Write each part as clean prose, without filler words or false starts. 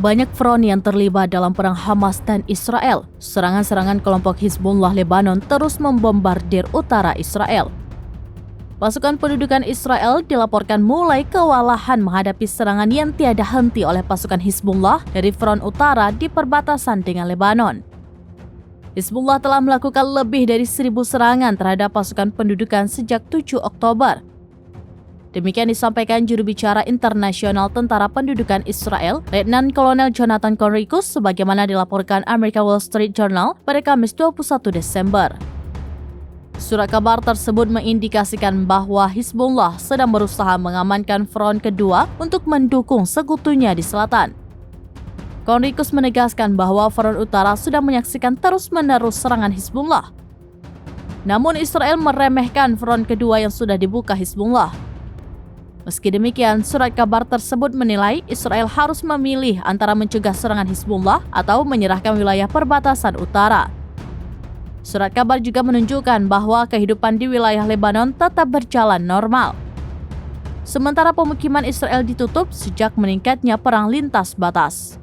Banyak front yang terlibat dalam perang Hamas dan Israel. Serangan-serangan kelompok Hizbullah Lebanon terus membombardir utara Israel. Pasukan pendudukan Israel dilaporkan mulai kewalahan menghadapi serangan yang tiada henti oleh pasukan Hizbullah dari front utara di perbatasan dengan Lebanon. Hizbullah telah melakukan lebih dari 1.000 serangan terhadap pasukan pendudukan sejak 7 Oktober. Demikian disampaikan juru bicara internasional Tentara Pendudukan Israel, Letnan Kolonel Jonathan Conricus, sebagaimana dilaporkan American Wall Street Journal pada Kamis 21 Desember. Surat kabar tersebut mengindikasikan bahwa Hizbullah sedang berusaha mengamankan front kedua untuk mendukung sekutunya di selatan. Conricus menegaskan bahwa front utara sudah menyaksikan terus-menerus serangan Hizbullah. Namun Israel meremehkan front kedua yang sudah dibuka Hizbullah. Meski demikian, surat kabar tersebut menilai Israel harus memilih antara mencegah serangan Hizbullah atau menyerahkan wilayah perbatasan utara. Surat kabar juga menunjukkan bahwa kehidupan di wilayah Lebanon tetap berjalan normal. Sementara pemukiman Israel ditutup sejak meningkatnya perang lintas batas.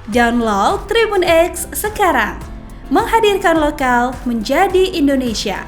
Download Tribun X sekarang, menghadirkan lokal menjadi Indonesia.